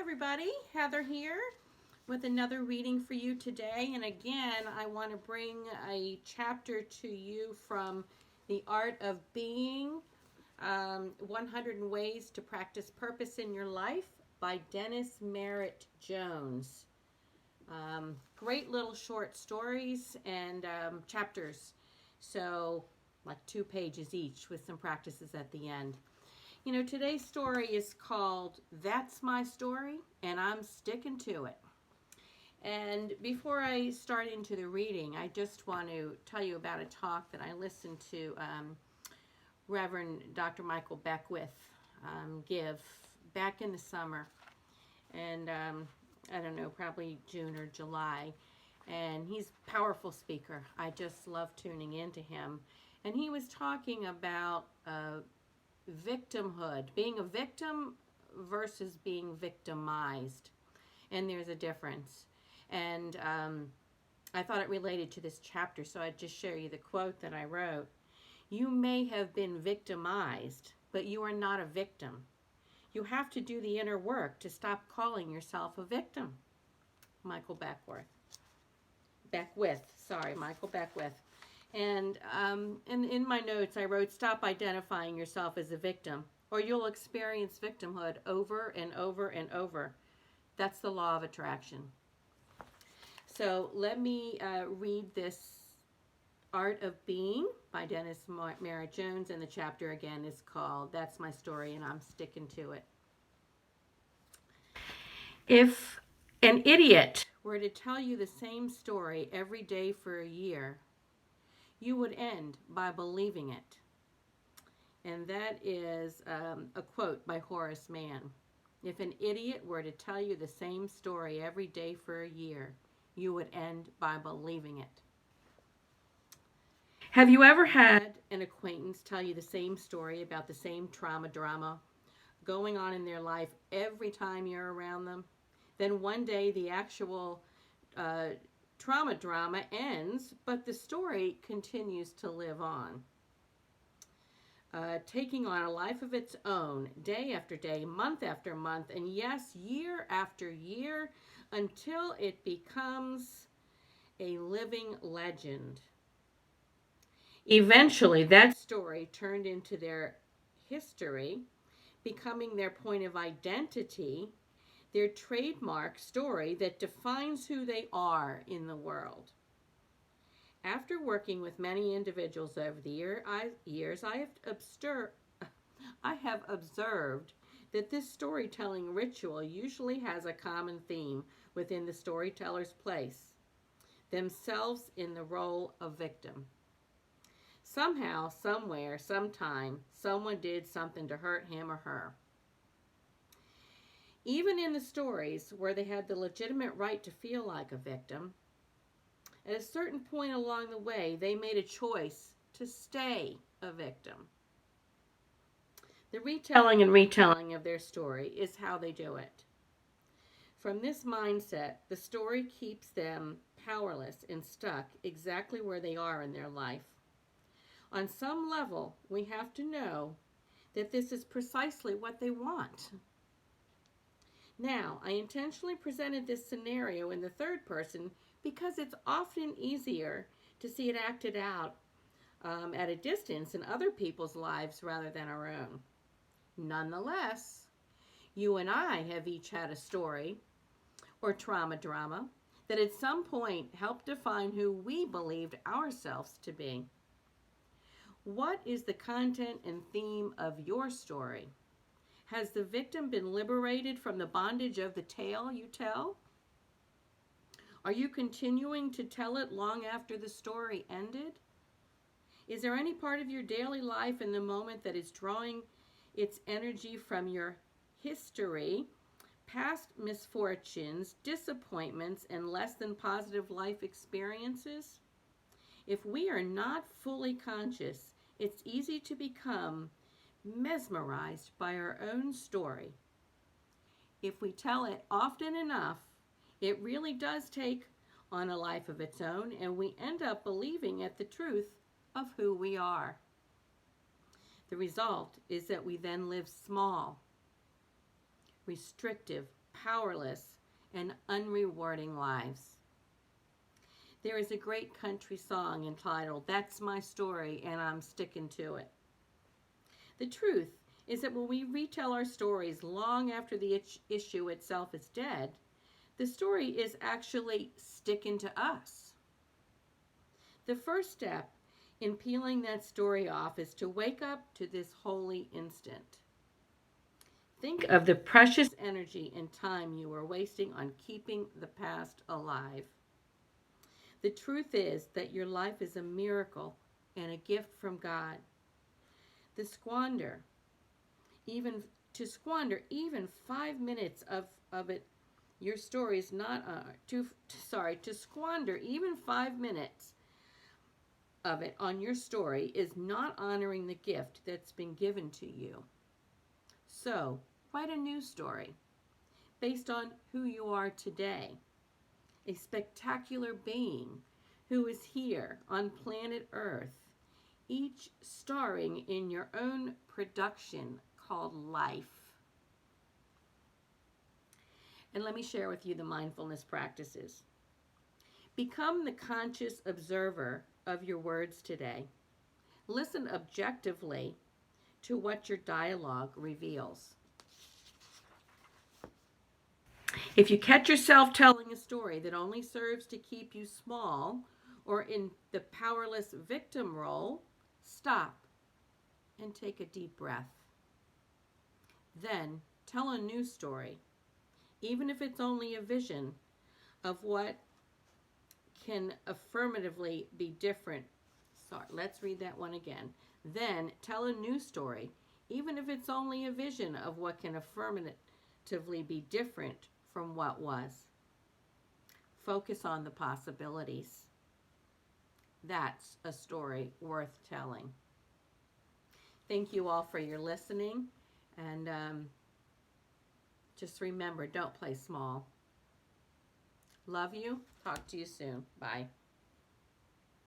everybody. Heather here with another reading for you today. And again, I want to bring a chapter to you from The Art of Being 100 Ways to Practice Purpose in Your Life by Dennis Merritt Jones. Great little short stories and chapters. So, like 2 pages each with some practices at the end. You know, today's story is called That's My Story, and I'm Sticking to It. And before I start into the reading, I just want to tell you about a talk that I listened to Reverend Dr. Michael Beckwith give back in the summer. And I don't know, probably June or July. And he's a powerful speaker. I just love tuning into him. And he was talking about victimhood, being a victim versus being victimized. And there's a difference. And I thought it related to this chapter, so I'd just share you the quote that I wrote. You may have been victimized, but you are not a victim. You have to do the inner work to stop calling yourself a victim. Michael Beckwith. Michael Beckwith. And in my notes, I wrote, stop identifying yourself as a victim, or you'll experience victimhood over and over and over. That's the law of attraction. So let me read this Art of Being by Dennis Merritt Jones, and the chapter again is called That's My Story, and I'm Sticking to It. If an idiot were to tell you the same story every day for a year, you would end by believing it. And that is a quote by Horace Mann. If an idiot were to tell you the same story every day for a year, you would end by believing it. Have you ever had an acquaintance tell you the same story about the same drama going on in their life every time you're around them? Then one day the actual drama ends, but the story continues to live on, taking on a life of its own, day after day, month after month, and yes, year after year, until it becomes a living legend. Eventually, that story turned into their history, becoming their point of identity, their trademark story that defines who they are in the world. After working with many individuals over the years, I have observed that this storytelling ritual usually has a common theme within the storyteller's place, themselves in the role of victim. Somehow, somewhere, sometime, someone did something to hurt him or her. Even in the stories where they had the legitimate right to feel like a victim, at a certain point along the way, they made a choice to stay a victim. The retelling of their story is how they do it. From this mindset, the story keeps them powerless and stuck exactly where they are in their life. On some level, we have to know that this is precisely what they want. Now, I intentionally presented this scenario in the third person because it's often easier to see it acted out at a distance in other people's lives rather than our own. Nonetheless, you and I have each had a story or drama that at some point helped define who we believed ourselves to be. What is the content and theme of your story? Has the victim been liberated from the bondage of the tale you tell? Are you continuing to tell it long after the story ended? Is there any part of your daily life in the moment that is drawing its energy from your history, past misfortunes, disappointments, and less than positive life experiences? If we are not fully conscious, it's easy to become mesmerized by our own story. If we tell it often enough, it really does take on a life of its own, and we end up believing it the truth of who we are. The result is that we then live small, restrictive, powerless, and unrewarding lives. There is a great country song entitled, "That's My Story and I'm Sticking to It." The truth is that when we retell our stories long after the issue itself is dead, the story is actually sticking to us. The first step in peeling that story off is to wake up to this holy instant. Think of the precious energy and time you are wasting on keeping the past alive. The truth is that your life is a miracle and a gift from God. The squander, even to squander even 5 minutes of it, your story is not to squander even 5 minutes of it on your story is not honoring the gift that's been given to you. So, write a new story based on who you are today, a spectacular being who is here on planet Earth, each starring in your own production called life. And let me share with you the mindfulness practices. Become the conscious observer of your words today. Listen objectively to what your dialogue reveals. If you catch yourself telling a story that only serves to keep you small or in the powerless victim role, stop and take a deep breath. Then tell a new story, even if it's only a vision of what can affirmatively be different. Sorry, let's read that one again. Then tell a new story, even if it's only a vision of what can affirmatively be different from what was. Focus on the possibilities. That's a story worth telling. Thank you all for your listening, and just remember, don't play small. Love you. Talk to you soon. Bye.